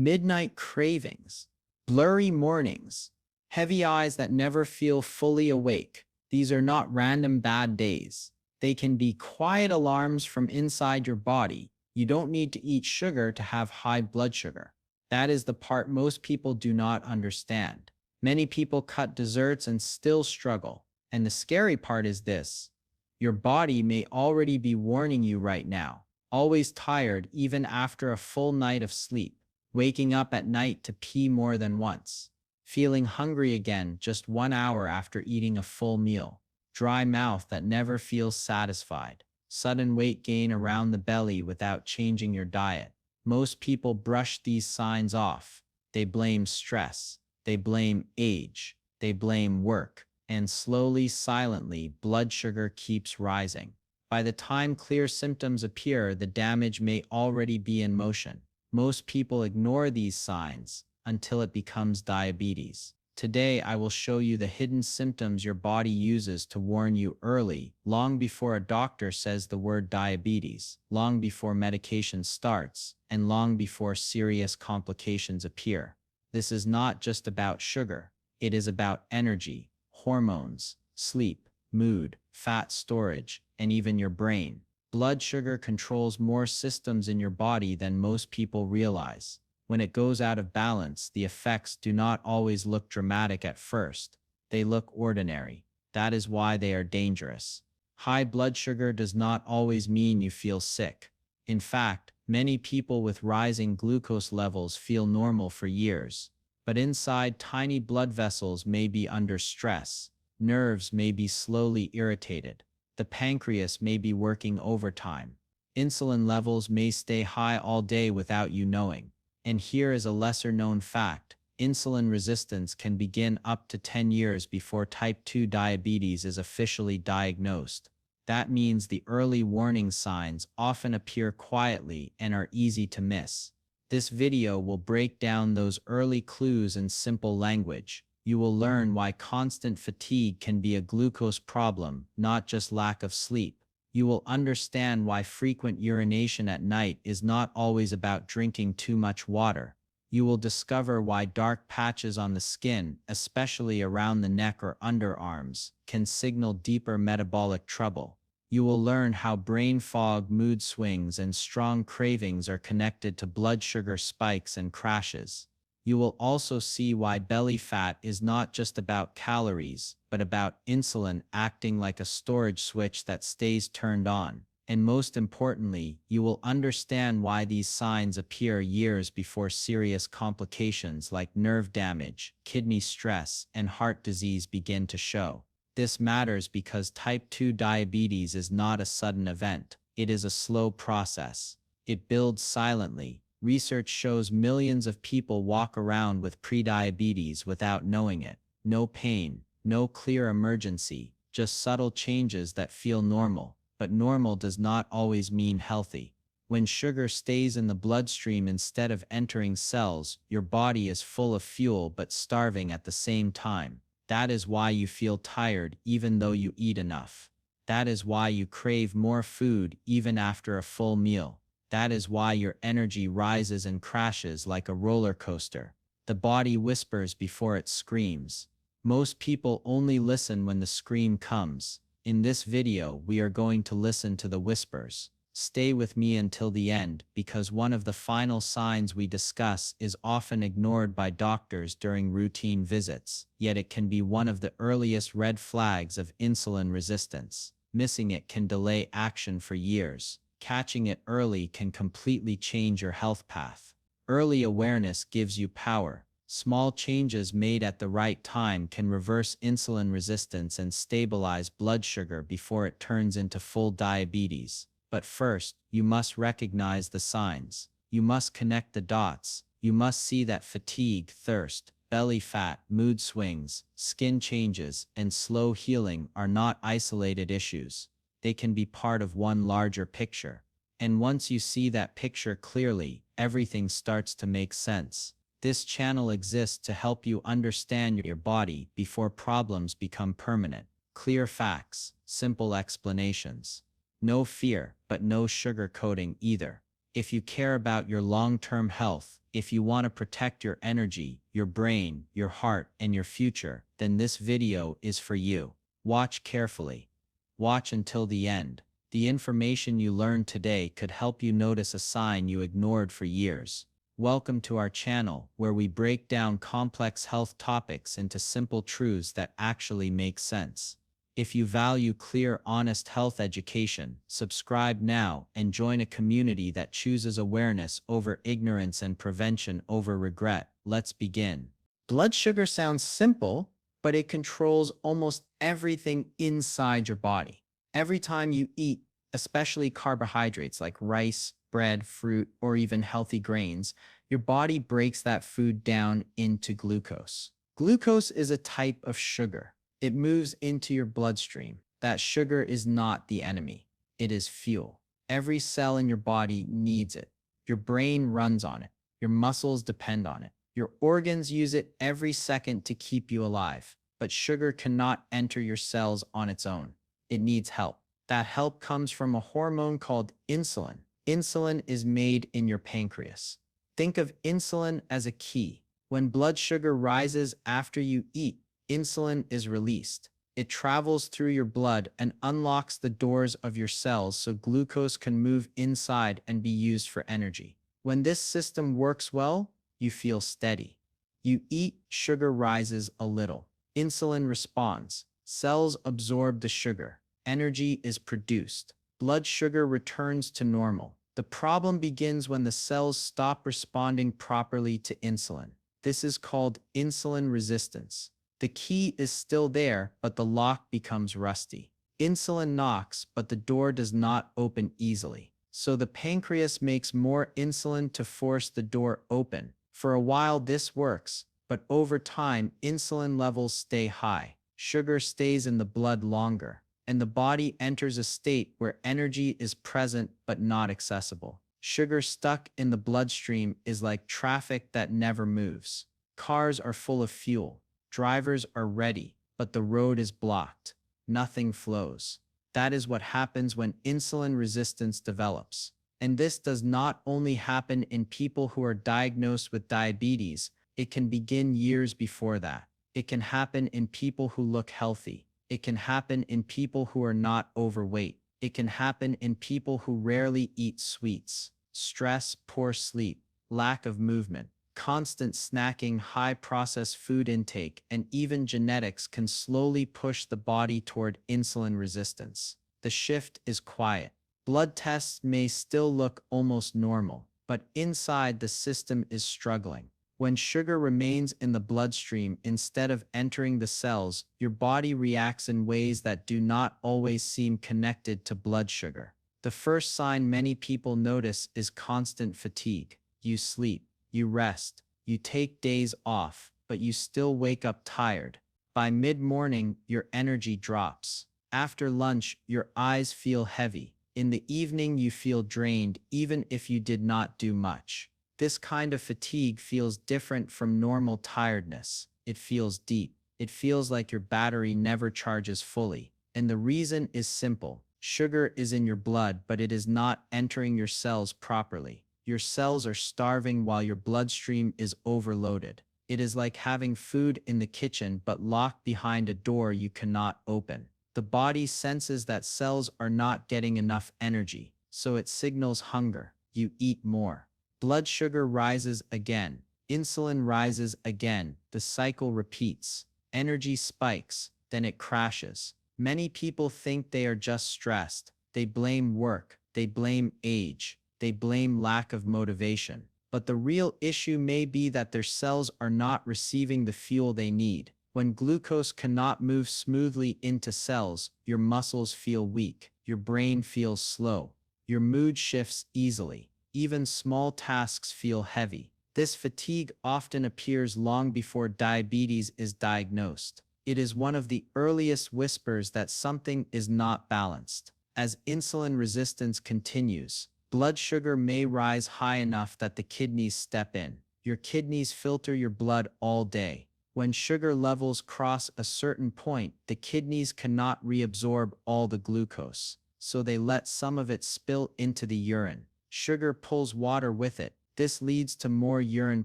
midnight cravings, blurry mornings, heavy eyes that never feel fully awake. These are not random bad days. They can be quiet alarms from inside your body. You don't need to eat sugar to have high blood sugar. That is the part most people do not understand. Many people cut desserts and still struggle. And the scary part is this: your body may already be warning you right now. Always tired even after a full night of sleep. Waking up at night to pee more than once. Feeling hungry again just 1 hour after eating a full meal. Dry mouth that never feels satisfied. Sudden weight gain around the belly without changing your diet. Most people brush these signs off. They blame stress. They blame age. They blame work. And slowly, silently, blood sugar keeps rising. By the time clear symptoms appear, the damage may already be in motion. Most people ignore these signs until it becomes diabetes. Today, I will show you the hidden symptoms your body uses to warn you early, long before a doctor says the word diabetes, long before medication starts, and long before serious complications appear. This is not just about sugar. It is about energy, hormones, sleep, mood, fat storage, and even your brain. Blood sugar controls more systems in your body than most people realize. When it goes out of balance, the effects do not always look dramatic at first. They look ordinary. That is why they are dangerous. High blood sugar does not always mean you feel sick. In fact, many people with rising glucose levels feel normal for years. But inside, tiny blood vessels may be under stress. Nerves may be slowly irritated. The pancreas may be working overtime. Insulin levels may stay high all day without you knowing. And here is a lesser-known fact: insulin resistance can begin up to 10 years before type 2 diabetes is officially diagnosed. That means the early warning signs often appear quietly and are easy to miss. This video will break down those early clues in simple language. You will learn why constant fatigue can be a glucose problem, not just lack of sleep. You will understand why frequent urination at night is not always about drinking too much water. You will discover why dark patches on the skin, especially around the neck or underarms, can signal deeper metabolic trouble. You will learn how brain fog, mood swings, and strong cravings are connected to blood sugar spikes and crashes. You will also see why belly fat is not just about calories, but about insulin acting like a storage switch that stays turned on. And most importantly, you will understand why these signs appear years before serious complications like nerve damage, kidney stress, and heart disease begin to show. This matters because type 2 diabetes is not a sudden event. It is a slow process. It builds silently. Research shows millions of people walk around with prediabetes without knowing it. No pain, no clear emergency, just subtle changes that feel normal. But normal does not always mean healthy. When sugar stays in the bloodstream instead of entering cells, your body is full of fuel but starving at the same time. That is why you feel tired even though you eat enough. That is why you crave more food even after a full meal. That is why your energy rises and crashes like a roller coaster. The body whispers before it screams. Most people only listen when the scream comes. In this video, we are going to listen to the whispers. Stay with me until the end, because one of the final signs we discuss is often ignored by doctors during routine visits, yet it can be one of the earliest red flags of insulin resistance. Missing it can delay action for years. Catching it early can completely change your health path. Early awareness gives you power. Small changes made at the right time can reverse insulin resistance and stabilize blood sugar before it turns into full diabetes. But first, you must recognize the signs. You must connect the dots. You must see that fatigue, thirst, belly fat, mood swings, skin changes, and slow healing are not isolated issues. They can be part of one larger picture. And once you see that picture clearly, everything starts to make sense. This channel exists to help you understand your body before problems become permanent. Clear facts, simple explanations. No fear, but no sugar coating either. If you care about your long-term health, if you want to protect your energy, your brain, your heart, and your future, then this video is for you. Watch carefully. Watch until the end. The information you learned today could help you notice a sign you ignored for years. Welcome to our channel, where we break down complex health topics into simple truths that actually make sense. If you value clear, honest health education, subscribe now and join a community that chooses awareness over ignorance and prevention over regret. Let's begin. Blood sugar sounds simple, but it controls almost everything inside your body. Every time you eat, especially carbohydrates like rice, bread, fruit, or even healthy grains, your body breaks that food down into glucose. Glucose is a type of sugar. It moves into your bloodstream. That sugar is not the enemy. It is fuel. Every cell in your body needs it. Your brain runs on it. Your muscles depend on it. Your organs use it every second to keep you alive. But sugar cannot enter your cells on its own. It needs help. That help comes from a hormone called insulin. Insulin is made in your pancreas. Think of insulin as a key. When blood sugar rises after you eat, insulin is released. It travels through your blood and unlocks the doors of your cells so glucose can move inside and be used for energy. When this system works well, you feel steady. You eat, sugar rises a little. Insulin responds. Cells absorb the sugar. Energy is produced. Blood sugar returns to normal. The problem begins when the cells stop responding properly to insulin. This is called insulin resistance. The key is still there, but the lock becomes rusty. Insulin knocks, but the door does not open easily. So the pancreas makes more insulin to force the door open. For a while this works, but over time insulin levels stay high. Sugar stays in the blood longer, and the body enters a state where energy is present but not accessible. Sugar stuck in the bloodstream is like traffic that never moves. Cars are full of fuel. Drivers are ready, but the road is blocked. Nothing flows. That is what happens when insulin resistance develops. And this does not only happen in people who are diagnosed with diabetes, it can begin years before that. It can happen in people who look healthy. It can happen in people who are not overweight. It can happen in people who rarely eat sweets. Stress, poor sleep, lack of movement, constant snacking, high-processed food intake, and even genetics can slowly push the body toward insulin resistance. The shift is quiet. Blood tests may still look almost normal, but inside the system is struggling. When sugar remains in the bloodstream instead of entering the cells, your body reacts in ways that do not always seem connected to blood sugar. The first sign many people notice is constant fatigue. You sleep. You rest, you take days off, but you still wake up tired. By mid-morning, your energy drops. After lunch, your eyes feel heavy. In the evening, you feel drained even if you did not do much. This kind of fatigue feels different from normal tiredness. It feels deep. It feels like your battery never charges fully. And the reason is simple. Sugar is in your blood, but it is not entering your cells properly. Your cells are starving while your bloodstream is overloaded. It is like having food in the kitchen but locked behind a door you cannot open. The body senses that cells are not getting enough energy, so it signals hunger. You eat more. Blood sugar rises again. Insulin rises again. The cycle repeats. Energy spikes, then it crashes. Many people think they are just stressed. They blame work. They blame age. They blame lack of motivation. But the real issue may be that their cells are not receiving the fuel they need. When glucose cannot move smoothly into cells, your muscles feel weak, your brain feels slow, your mood shifts easily. Even small tasks feel heavy. This fatigue often appears long before diabetes is diagnosed. It is one of the earliest whispers that something is not balanced. As insulin resistance continues, blood sugar may rise high enough that the kidneys step in. Your kidneys filter your blood all day. When sugar levels cross a certain point, the kidneys cannot reabsorb all the glucose, so they let some of it spill into the urine. Sugar pulls water with it. This leads to more urine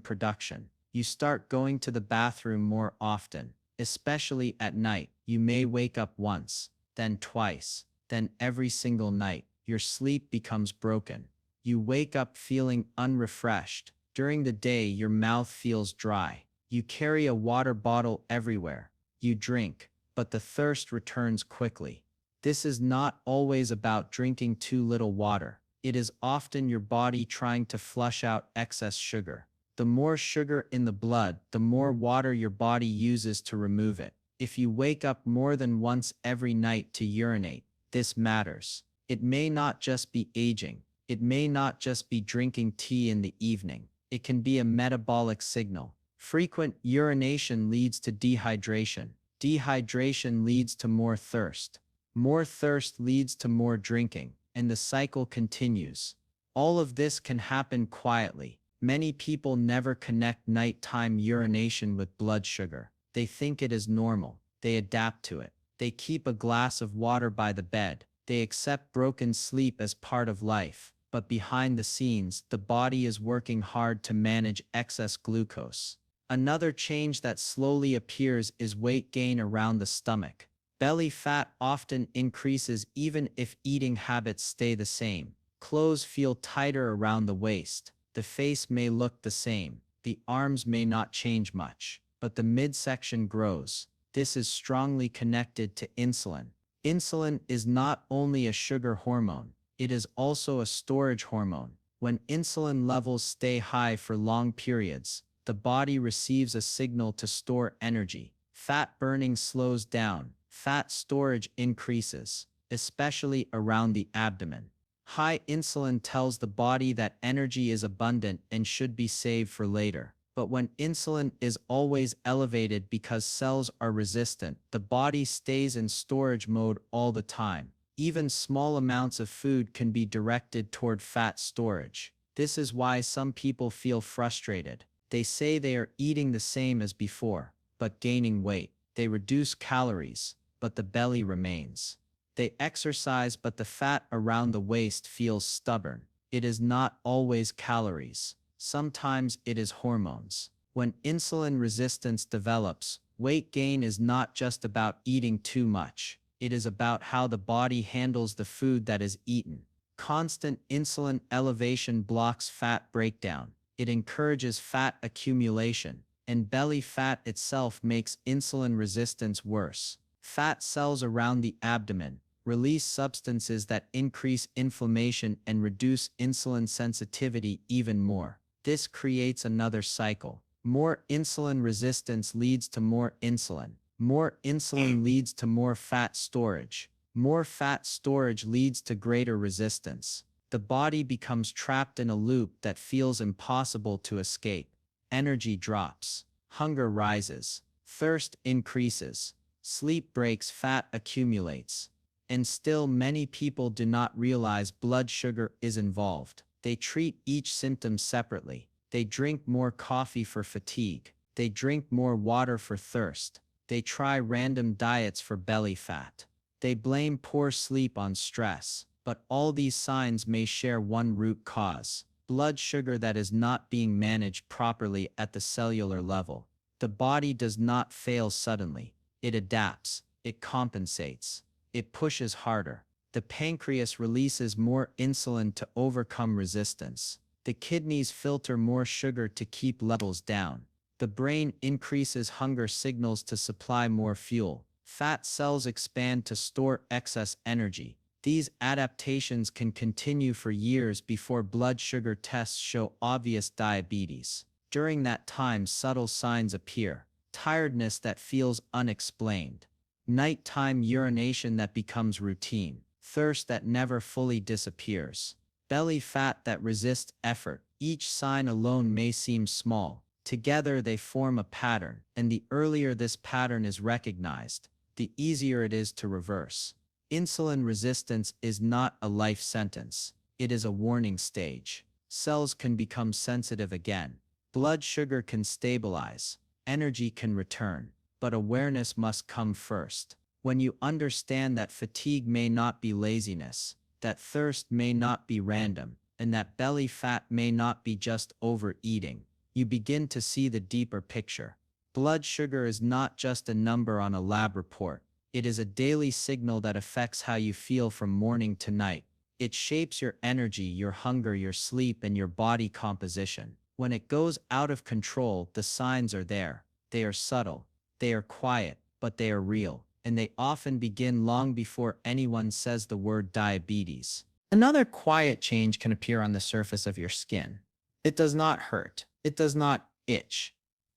production. You start going to the bathroom more often, especially at night. You may wake up once, then twice, then every single night. Your sleep becomes broken. You wake up feeling unrefreshed. During the day, your mouth feels dry. You carry a water bottle everywhere. You drink, but the thirst returns quickly. This is not always about drinking too little water. It is often your body trying to flush out excess sugar. The more sugar in the blood, the more water your body uses to remove it. If you wake up more than once every night to urinate, this matters. It may not just be aging. It may not just be drinking tea in the evening. It can be a metabolic signal. Frequent urination leads to dehydration. Dehydration leads to more thirst. More thirst leads to more drinking, and the cycle continues. All of this can happen quietly. Many people never connect nighttime urination with blood sugar. They think it is normal. They adapt to it. They keep a glass of water by the bed. They accept broken sleep as part of life. But behind the scenes, the body is working hard to manage excess glucose. Another change that slowly appears is weight gain around the stomach. Belly fat often increases even if eating habits stay the same. Clothes feel tighter around the waist. The face may look the same. The arms may not change much, but the midsection grows. This is strongly connected to insulin. Insulin is not only a sugar hormone, it is also a storage hormone. When insulin levels stay high for long periods, the body receives a signal to store energy. Fat burning slows down. Fat storage increases, especially around the abdomen. High insulin tells the body that energy is abundant and should be saved for later. But when insulin is always elevated because cells are resistant, the body stays in storage mode all the time. Even small amounts of food can be directed toward fat storage. This is why some people feel frustrated. They say they are eating the same as before, but gaining weight. They reduce calories, but the belly remains. They exercise, but the fat around the waist feels stubborn. It is not always calories. Sometimes it is hormones. When insulin resistance develops, weight gain is not just about eating too much. It is about how the body handles the food that is eaten. Constant insulin elevation blocks fat breakdown. It encourages fat accumulation, and belly fat itself makes insulin resistance worse. Fat cells around the abdomen release substances that increase inflammation and reduce insulin sensitivity even more. This creates another cycle. More insulin resistance leads to more insulin. More insulin leads to more fat storage. More fat storage leads to greater resistance. The body becomes trapped in a loop that feels impossible to escape. Energy drops. Hunger rises. Thirst increases. Sleep breaks, fat accumulates. And still many people do not realize blood sugar is involved. They treat each symptom separately. They drink more coffee for fatigue. They drink more water for thirst. They try random diets for belly fat. They blame poor sleep on stress. But all these signs may share one root cause: blood sugar that is not being managed properly at the cellular level. The body does not fail suddenly. It adapts. It compensates. It pushes harder. The pancreas releases more insulin to overcome resistance. The kidneys filter more sugar to keep levels down. The brain increases hunger signals to supply more fuel. Fat cells expand to store excess energy. These adaptations can continue for years before blood sugar tests show obvious diabetes. During that time, subtle signs appear: tiredness that feels unexplained, nighttime urination that becomes routine, thirst that never fully disappears, belly fat that resists effort. Each sign alone may seem small. Together they form a pattern, and the earlier this pattern is recognized, the easier it is to reverse. Insulin resistance is not a life sentence. It is a warning stage. Cells can become sensitive again. Blood sugar can stabilize. Energy can return. But awareness must come first. When you understand that fatigue may not be laziness, that thirst may not be random, and that belly fat may not be just overeating. You begin to see the deeper picture. Blood sugar is not just a number on a lab report. It is a daily signal that affects how you feel from morning to night. It shapes your energy, your hunger, your sleep, and your body composition. When it goes out of control, the signs are there. They are subtle, they are quiet, but they are real, and they often begin long before anyone says the word diabetes. Another quiet change can appear on the surface of your skin. It does not hurt. It does not itch.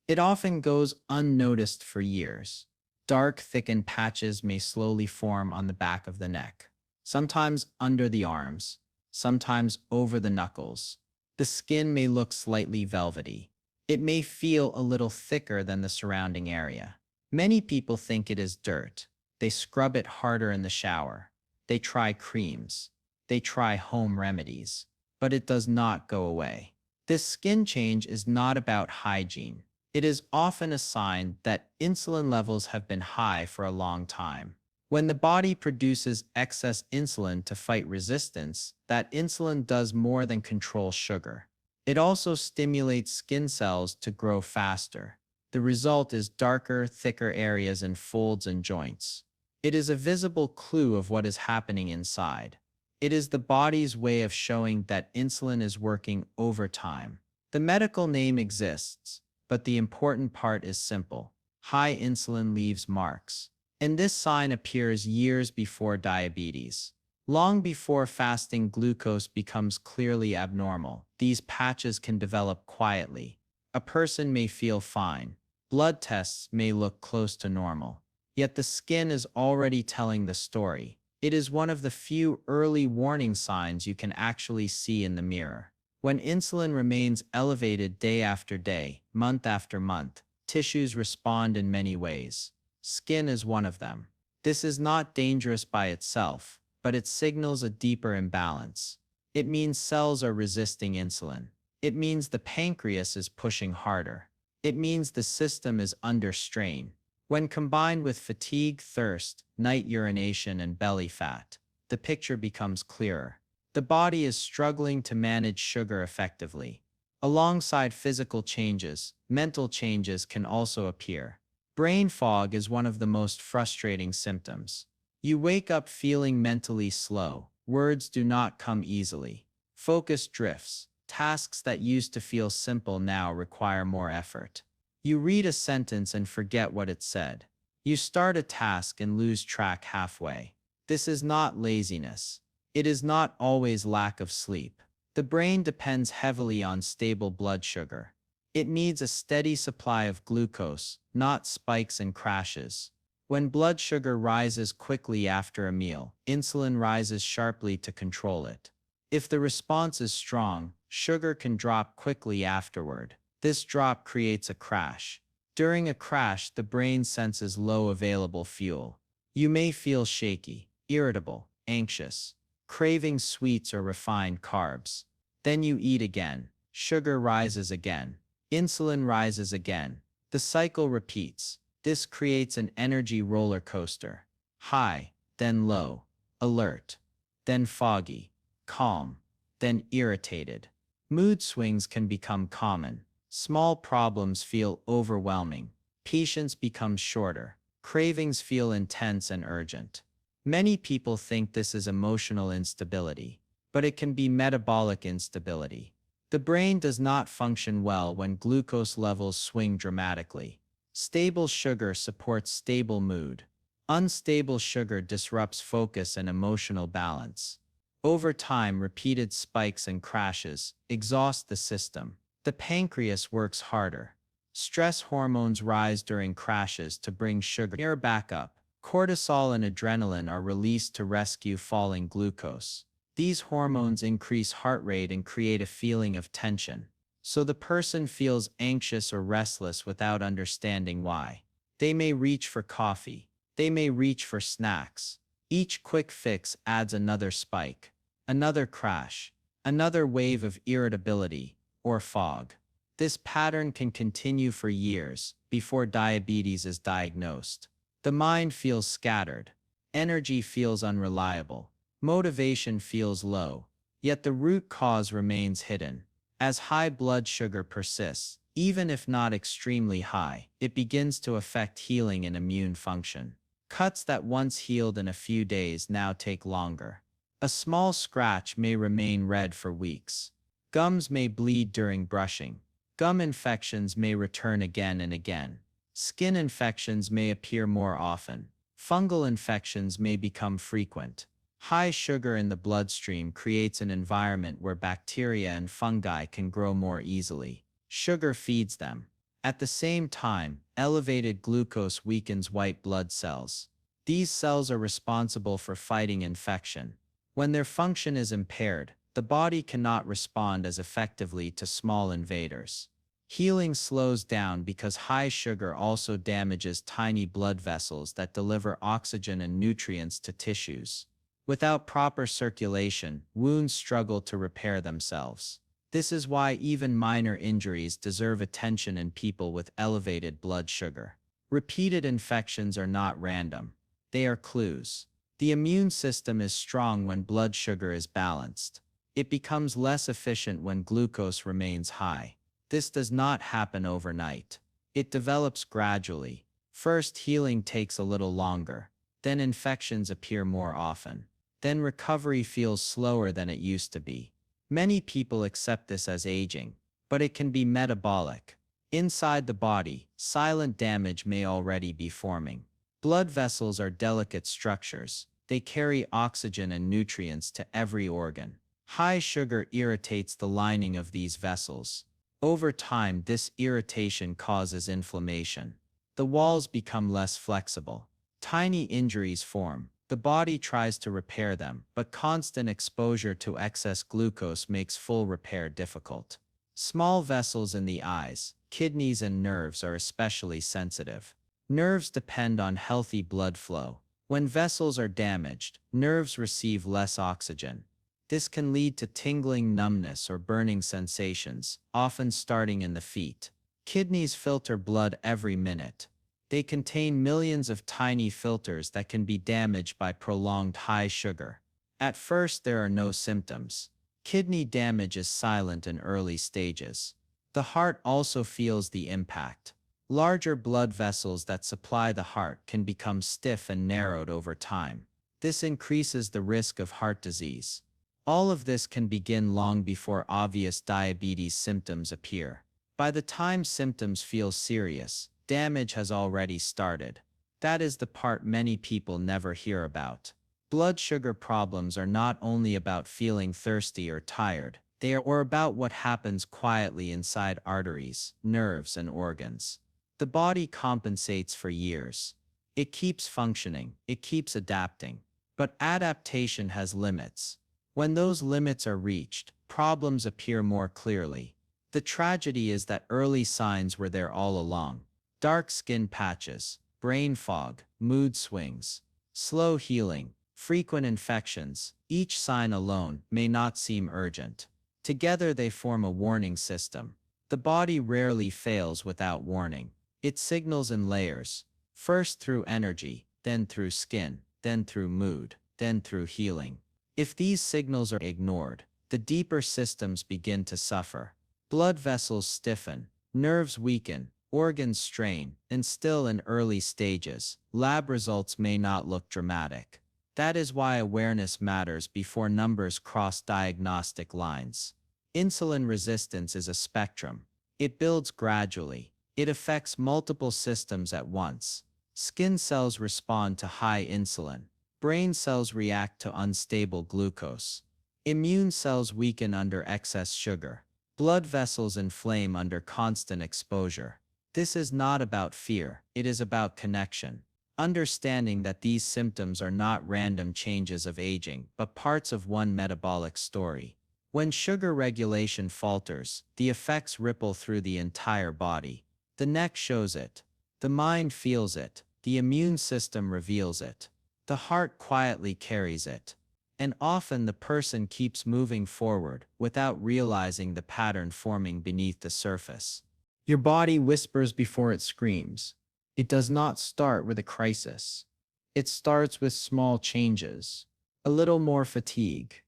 It often goes unnoticed for years. Dark, thickened patches may slowly form on the back of the neck, sometimes under the arms, sometimes over the knuckles. The skin may look slightly velvety. It may feel a little thicker than the surrounding area. Many people think it is dirt. They scrub it harder in the shower. They try creams. They try home remedies. But it does not go away. This skin change is not about hygiene. It is often a sign that insulin levels have been high for a long time. When the body produces excess insulin to fight resistance, that insulin does more than control sugar. It also stimulates skin cells to grow faster. The result is darker, thicker areas and folds and joints. It is a visible clue of what is happening inside. It is the body's way of showing that insulin is working overtime. The medical name exists, but the important part is simple. High insulin leaves marks. And this sign appears years before diabetes. Long before fasting glucose becomes clearly abnormal, these patches can develop quietly. A person may feel fine. Blood tests may look close to normal. Yet the skin is already telling the story. It is one of the few early warning signs you can actually see in the mirror. When insulin remains elevated day after day, month after month, tissues respond in many ways. Skin is one of them. This is not dangerous by itself, but it signals a deeper imbalance. It means cells are resisting insulin. It means the pancreas is pushing harder. It means the system is under strain. When combined with fatigue, thirst, night urination, and belly fat, the picture becomes clearer. The body is struggling to manage sugar effectively. Alongside physical changes, mental changes can also appear. Brain fog is one of the most frustrating symptoms. You wake up feeling mentally slow. Words do not come easily. Focus drifts. Tasks that used to feel simple now require more effort. You read a sentence and forget what it said. You start a task and lose track halfway. This is not laziness. It is not always lack of sleep. The brain depends heavily on stable blood sugar. It needs a steady supply of glucose, not spikes and crashes. When blood sugar rises quickly after a meal, insulin rises sharply to control it. If the response is strong, sugar can drop quickly afterward. This drop creates a crash. During a crash, the brain senses low available fuel. You may feel shaky, irritable, anxious, craving sweets or refined carbs. Then you eat again. Sugar rises again. Insulin rises again. The cycle repeats. This creates an energy roller coaster. High, then low, alert, then foggy, calm, then irritated. Mood swings can become common. Small problems feel overwhelming. Patience becomes shorter. Cravings feel intense and urgent. Many people think this is emotional instability, but it can be metabolic instability. The brain does not function well when glucose levels swing dramatically. Stable sugar supports stable mood. Unstable sugar disrupts focus and emotional balance. Over time, repeated spikes and crashes exhaust the system. The pancreas works harder. Stress hormones rise during crashes to bring sugar back up. Cortisol and adrenaline are released to rescue falling glucose. These hormones increase heart rate and create a feeling of tension. So the person feels anxious or restless without understanding why. They may reach for coffee. They may reach for snacks. Each quick fix adds another spike, another crash, another wave of irritability or fog. This pattern can continue for years before diabetes is diagnosed. The mind feels scattered. Energy feels unreliable. Motivation feels low. Yet the root cause remains hidden. As high blood sugar persists, even if not extremely high, it begins to affect healing and immune function. Cuts that once healed in a few days now take longer. A small scratch may remain red for weeks. Gums may bleed during brushing. Gum infections may return again and again. Skin infections may appear more often. Fungal infections may become frequent. High sugar in the bloodstream creates an environment where bacteria and fungi can grow more easily. Sugar feeds them. At the same time, elevated glucose weakens white blood cells. These cells are responsible for fighting infection. When their function is impaired, the body cannot respond as effectively to small invaders. Healing slows down because high sugar also damages tiny blood vessels that deliver oxygen and nutrients to tissues. Without proper circulation, wounds struggle to repair themselves. This is why even minor injuries deserve attention in people with elevated blood sugar. Repeated infections are not random. They are clues. The immune system is strong when blood sugar is balanced. It becomes less efficient when glucose remains high. This does not happen overnight. It develops gradually. First, healing takes a little longer. Then infections appear more often. Then recovery feels slower than it used to be. Many people accept this as aging, but it can be metabolic. Inside the body, silent damage may already be forming. Blood vessels are delicate structures. They carry oxygen and nutrients to every organ. High sugar irritates the lining of these vessels. Over time, this irritation causes inflammation. The walls become less flexible. Tiny injuries form. The body tries to repair them, but constant exposure to excess glucose makes full repair difficult. Small vessels in the eyes, kidneys, and nerves are especially sensitive. Nerves depend on healthy blood flow. When vessels are damaged, nerves receive less oxygen. This can lead to tingling, numbness, or burning sensations, often starting in the feet. Kidneys filter blood every minute. They contain millions of tiny filters that can be damaged by prolonged high sugar. At first, there are no symptoms. Kidney damage is silent in early stages. The heart also feels the impact. Larger blood vessels that supply the heart can become stiff and narrowed over time. This increases the risk of heart disease. All of this can begin long before obvious diabetes symptoms appear. By the time symptoms feel serious, damage has already started. That is the part many people never hear about. Blood sugar problems are not only about feeling thirsty or tired, they are about what happens quietly inside arteries, nerves, and organs. The body compensates for years. It keeps functioning, it keeps adapting. But adaptation has limits. When those limits are reached, problems appear more clearly. The tragedy is that early signs were there all along. Dark skin patches, brain fog, mood swings, slow healing, frequent infections, each sign alone may not seem urgent. Together they form a warning system. The body rarely fails without warning. It signals in layers, first through energy, then through skin, then through mood, then through healing. If these signals are ignored, the deeper systems begin to suffer. Blood vessels stiffen, nerves weaken, organs strain, and still in early stages, lab results may not look dramatic. That is why awareness matters before numbers cross diagnostic lines. Insulin resistance is a spectrum. It builds gradually. It affects multiple systems at once. Skin cells respond to high insulin. Brain cells react to unstable glucose. Immune cells weaken under excess sugar. Blood vessels inflame under constant exposure. This is not about fear, it is about connection. Understanding that these symptoms are not random changes of aging, but parts of one metabolic story. When sugar regulation falters, the effects ripple through the entire body. The neck shows it. The mind feels it. The immune system reveals it. The heart quietly carries it. And often the person keeps moving forward without realizing the pattern forming beneath the surface. Your body whispers before it screams. It does not start with a crisis. It starts with small changes. A little more fatigue,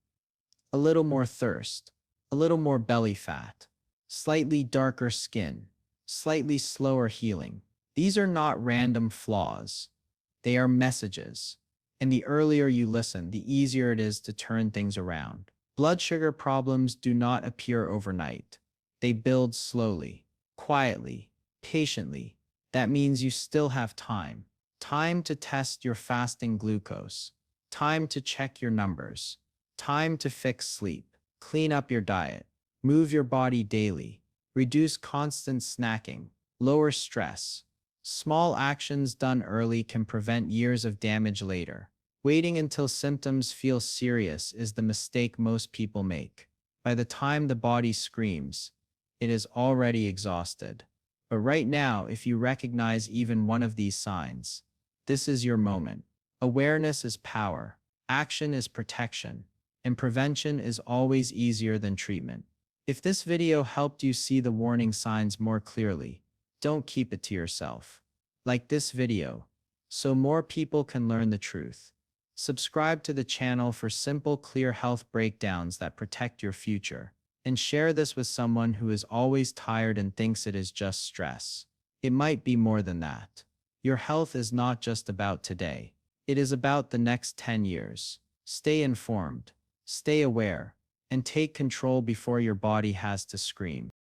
a little more thirst, a little more belly fat, slightly darker skin, slightly slower healing. These are not random flaws. They are messages. And the earlier you listen, the easier it is to turn things around. Blood sugar problems do not appear overnight. They build slowly, quietly, patiently. That means you still have time. Time to test your fasting glucose. Time to check your numbers. Time to fix sleep. Clean up your diet. Move your body daily. Reduce constant snacking. Lower stress. Small actions done early can prevent years of damage later. Waiting until symptoms feel serious is the mistake most people make. By the time the body screams, it is already exhausted. But right now, if you recognize even one of these signs, this is your moment. Awareness is power, action is protection, and prevention is always easier than treatment. If this video helped you see the warning signs more clearly, don't keep it to yourself. Like this video, so more people can learn the truth. Subscribe to the channel for simple, clear health breakdowns that protect your future. And share this with someone who is always tired and thinks it is just stress. It might be more than that. Your health is not just about today. It is about the next 10 years. Stay informed, stay aware, and take control before your body has to scream.